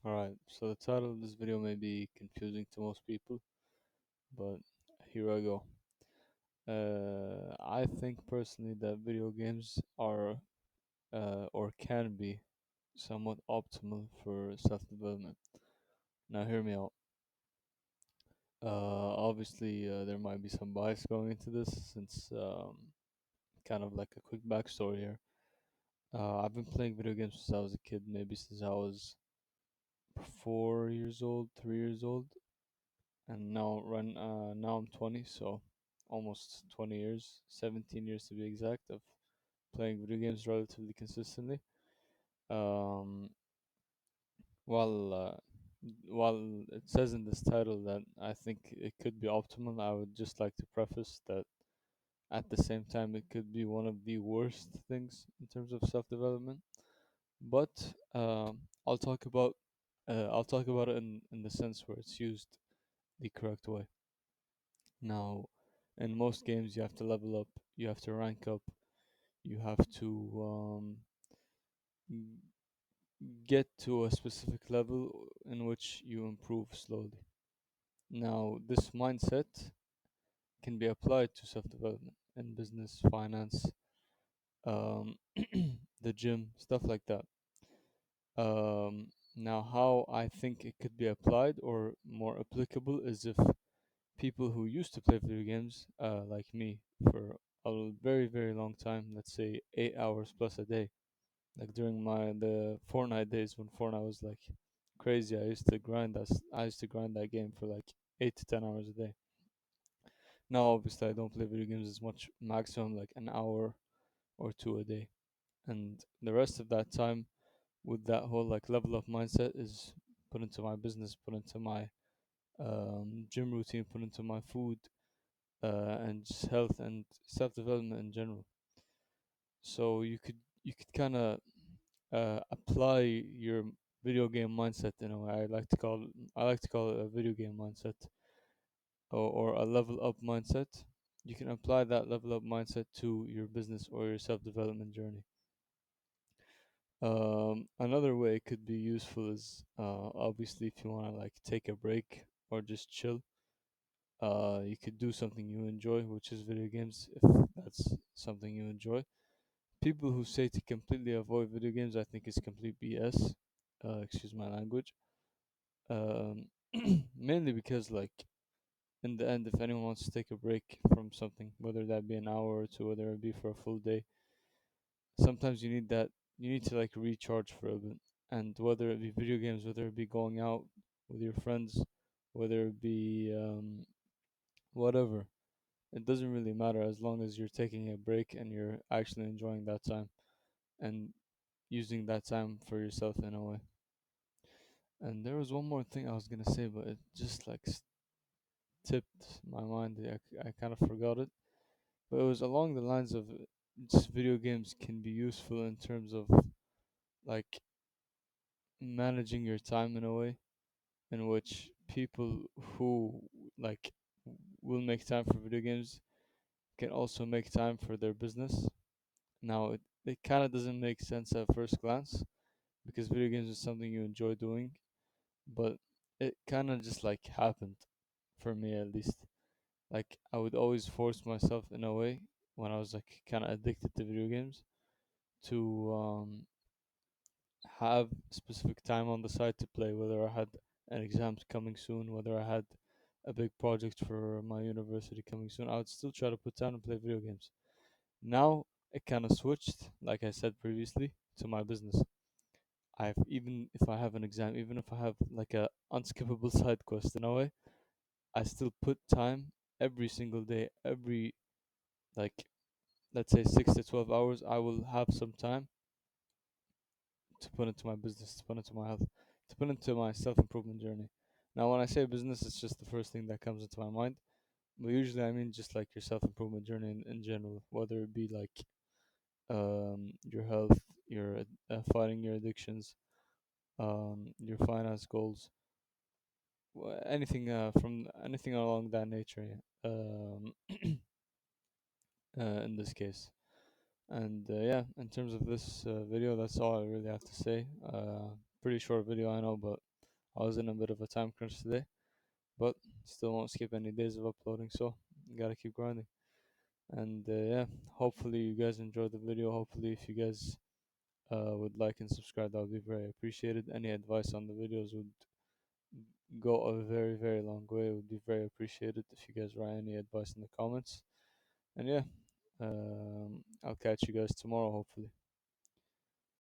Alright, so the title of this video may be confusing to most people, but here I go. I think personally that video games are or can be somewhat optimal for self development. Now, hear me out. Obviously, there might be some bias going into this since kind of like a quick backstory here. I've been playing video games since I was a kid, maybe since I was 4 years old, 3 years old, and now I'm 20, so almost 20 years, 17 years to be exact, of playing video games relatively consistently. Um, while uh, while it says in this title that I think it could be optimal, I would just like to preface that at the same time it could be one of the worst things in terms of self development. But I'll talk about it in the sense where it's used the correct way. Now, in most games, you have to level up, you have to rank up, you have to g- get to a specific level in which you improve slowly. Now, this mindset can be applied to self development in business, finance, um, the gym, stuff like that. Now, how I think it could be applied or more applicable is if people who used to play video games, like me, for a very very long time, let's say 8 hours plus a day, like during the Fortnite days when Fortnite was like crazy, I used to grind that game for like 8 to 10 hours a day. Now, obviously, I don't play video games as much, maximum like an hour or two a day, and the rest of that time with that whole like level up mindset is put into my business, put into my gym routine, put into my food, and just health and self development in general. So you could kind of apply your video game mindset in a way. I like to call it a video game mindset, or a level up mindset. You can apply that level up mindset to your business or your self development journey. Another way it could be useful is obviously if you want to like take a break or just chill. You could do something you enjoy, which is video games, if that's something you enjoy. People who say to completely avoid video games, I think is complete BS. Excuse my language. Um, Mainly because, like, in the end, if anyone wants to take a break from something, whether that be an hour or two, whether it be for a full day, sometimes you need that. You need to like recharge for a bit, and whether it be video games, whether it be going out with your friends, whether it be whatever, it doesn't really matter as long as you're taking a break and you're actually enjoying that time and using that time for yourself in a way. And there was one more thing I was gonna say, but it just like tipped my mind. I kind of forgot it, but it was along the lines of just video games can be useful in terms of like managing your time in a way in which people who like will make time for video games can also make time for their business. Now, it kind of doesn't make sense at first glance because video games is something you enjoy doing, but it kind of just like happened for me at least. Like I would always force myself in a way when I was like kind of addicted to video games to have specific time on the side to play, whether I had an exams coming soon, whether I had a big project for my university coming soon. I would still try to put time and play video games. Now it kind of switched, like I said previously, to my business. I've even if I have an exam, even if I have like a unskippable side quest in a way, I still put time every single day, every like let's say 6 to 12 hours, I will have some time to put into my business, to put into my health, to put into my self improvement journey. Now when I say business, it's just the first thing that comes into my mind. But usually I mean just like your self improvement journey in general, whether it be like your health, your fighting your addictions, your finance goals, anything from anything along that nature. Yeah. In this case, and yeah, in terms of this video, that's all I really have to say. Pretty short video, I know, but I was in a bit of a time crunch today, but still won't skip any days of uploading. So gotta keep grinding. And yeah, hopefully you guys enjoyed the video. Hopefully, if you guys would like and subscribe, that would be very appreciated. Any advice on the videos would go a very, very long way. It would be very appreciated if you guys write any advice in the comments. And yeah, I'll catch you guys tomorrow, hopefully.